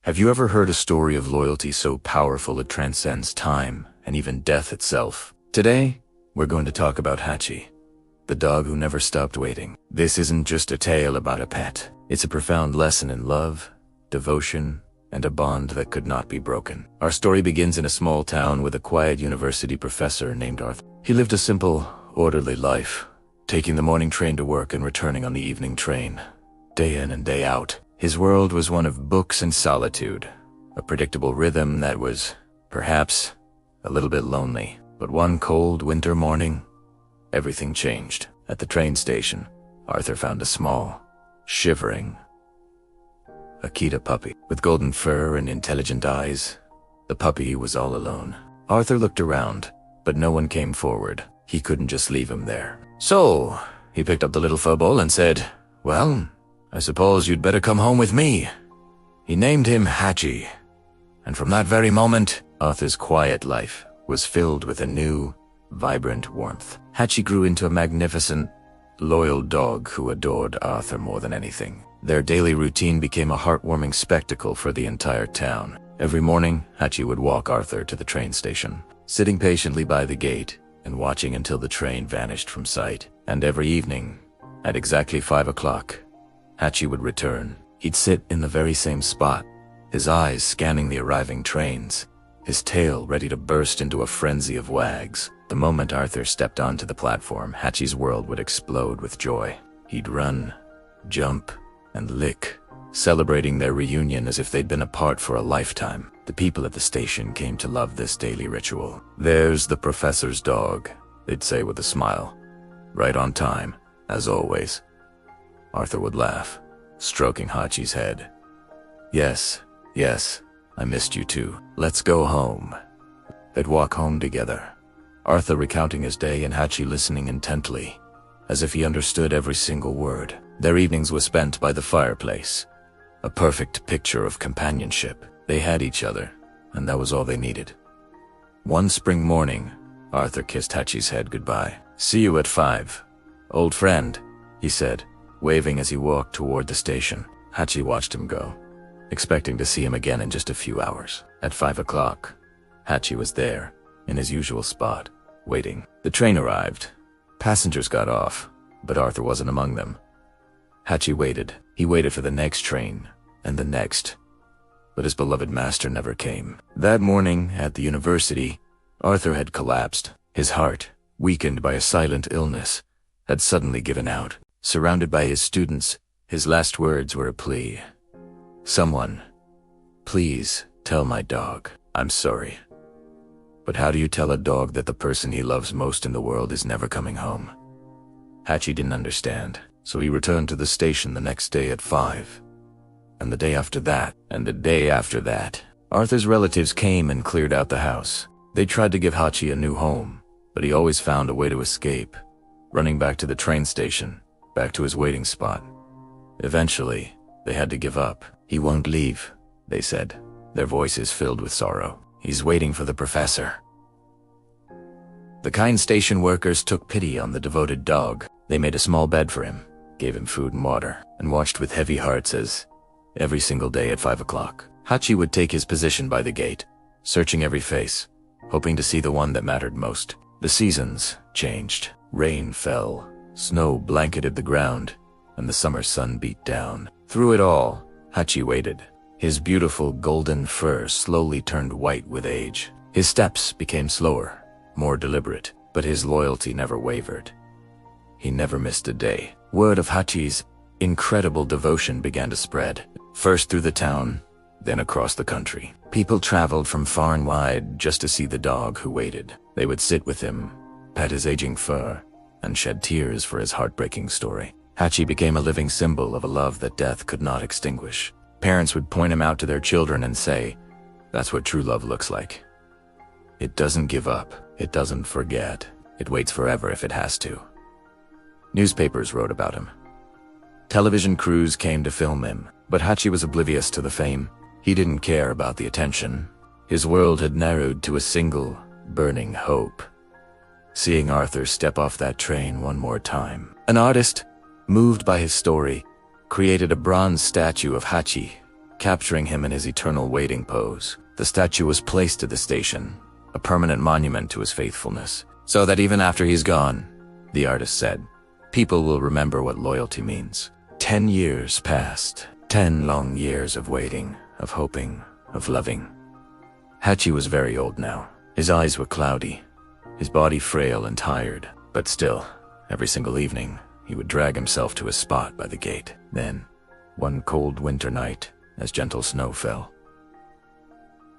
Have you ever heard a story of loyalty so powerful it transcends time and even death itself? Today, we're going to talk about Hachi, the dog who never stopped waiting. This isn't just a tale about a pet. It's a profound lesson in love, devotion, and a bond that could not be broken. Our story begins in a small town with a quiet university professor named Arthur. He lived a simple, orderly life, taking the morning train to work and returning on the evening train, day in and day out. His world was one of books and solitude, a predictable rhythm that was, perhaps, a little bit lonely. But one cold winter morning, everything changed. At the train station, Arthur found a small, shivering Akita puppy with golden fur and intelligent eyes. The puppy was all alone. Arthur looked around, but no one came forward. He couldn't just leave him there. So, he picked up the little furball and said, "Well, I suppose you'd better come home with me." He named him Hachi, and from that very moment, Arthur's quiet life was filled with a new, vibrant warmth. Hachi grew into a magnificent, loyal dog who adored Arthur more than anything. Their daily routine became a heartwarming spectacle for the entire town. Every morning, Hachi would walk Arthur to the train station, sitting patiently by the gate and watching until the train vanished from sight. And every evening, at exactly 5 o'clock, Hachi would return. He'd sit in the very same spot, his eyes scanning the arriving trains, his tail ready to burst into a frenzy of wags. The moment Arthur stepped onto the platform, Hachi's world would explode with joy. He'd run, jump, and lick, celebrating their reunion as if they'd been apart for a lifetime. The people at the station came to love this daily ritual. "There's the professor's dog," they'd say with a smile. "Right on time, as always." Arthur would laugh, stroking Hachi's head. Yes, I missed you too. Let's go home." They'd walk home together, Arthur recounting his day and Hachi listening intently, as if he understood every single word. Their evenings were spent by the fireplace, a perfect picture of companionship. They had each other, and that was all they needed. One spring morning, Arthur kissed Hachi's head goodbye. "See you at 5, old friend," he said, waving as he walked toward the station. Hachi watched him go, expecting to see him again in just a few hours. At 5 o'clock, Hachi was there, in his usual spot, waiting. The train arrived. Passengers got off, but Arthur wasn't among them. Hachi waited. He waited for the next train, and the next. But his beloved master never came. That morning, at the university, Arthur had collapsed. His heart, weakened by a silent illness, had suddenly given out. Surrounded by his students, his last words were a plea. "Someone, please tell my dog I'm sorry." But how do you tell a dog that the person he loves most in the world is never coming home? Hachi didn't understand, so he returned to the station the next day at 5. And the day after that, and the day after that. Arthur's relatives came and cleared out the house. They tried to give Hachi a new home, but he always found a way to escape, running back to the train station, back to his waiting spot. Eventually, they had to give up. "He won't leave," they said, their voices filled with sorrow. "He's waiting for the professor." The kind station workers took pity on the devoted dog. They made a small bed for him, gave him food and water, and watched with heavy hearts as, every single day at 5 o'clock, Hachi would take his position by the gate, searching every face, hoping to see the one that mattered most. The seasons changed. Rain fell, snow blanketed the ground, and the summer sun beat down. Through it all, Hachi waited. His beautiful golden fur slowly turned white with age. His steps became slower, more deliberate, but his loyalty never wavered. He never missed a day. Word of Hachi's incredible devotion began to spread, first through the town, then across the country. People traveled from far and wide just to see the dog who waited. They would sit with him, pet his aging fur, and shed tears for his heartbreaking story. Hachi became a living symbol of a love that death could not extinguish. Parents would point him out to their children and say, "That's what true love looks like. It doesn't give up. It doesn't forget. It waits forever if it has to." Newspapers wrote about him. Television crews came to film him, but Hachi was oblivious to the fame. He didn't care about the attention. His world had narrowed to a single, burning hope. Seeing Arthur step off that train one more time. An artist, moved by his story, created a bronze statue of Hachi, capturing him in his eternal waiting pose. The statue was placed at the station, a permanent monument to his faithfulness, so that even after he's gone, the artist said, people will remember what loyalty means. 10 years passed. 10 long years of waiting, of hoping, of loving. Hachi was very old now. His eyes were cloudy, his body frail and tired, but still, every single evening, he would drag himself to a spot by the gate. Then, one cold winter night, as gentle snow fell,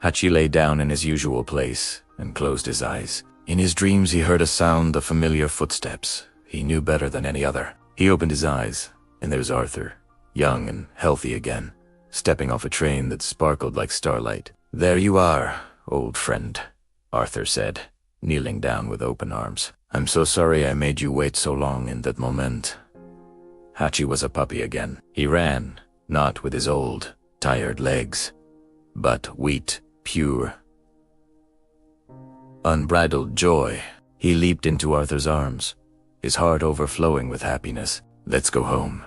Hachi lay down in his usual place and closed his eyes. In his dreams, he heard a sound of familiar footsteps he knew better than any other. He opened his eyes, and there was Arthur, young and healthy again, stepping off a train that sparkled like starlight. "There you are, old friend," Arthur said, kneeling down with open arms. "I'm so sorry I made you wait so long in that moment." Hachi was a puppy again. He ran, not with his old, tired legs, but wheat, pure, unbridled joy. He leaped into Arthur's arms, his heart overflowing with happiness. "Let's go home,"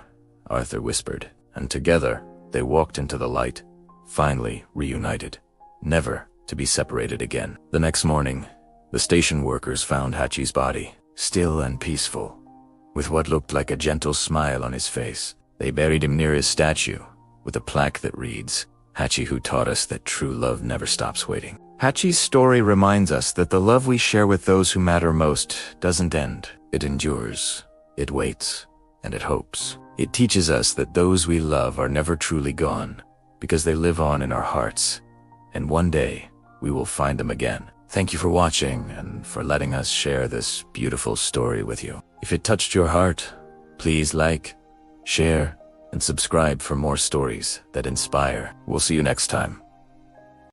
Arthur whispered, and together they walked into the light, finally reunited, never to be separated again. The next morning, the station workers found Hachi's body, still and peaceful, with what looked like a gentle smile on his face. They buried him near his statue, with a plaque that reads, "Hachi, who taught us that true love never stops waiting." Hachi's story reminds us that the love we share with those who matter most doesn't end. It endures, it waits, and it hopes. It teaches us that those we love are never truly gone, because they live on in our hearts, and one day we will find them again. Thank you for watching and for letting us share this beautiful story with you. If it touched your heart, please like, share, and subscribe for more stories that inspire. We'll see you next time.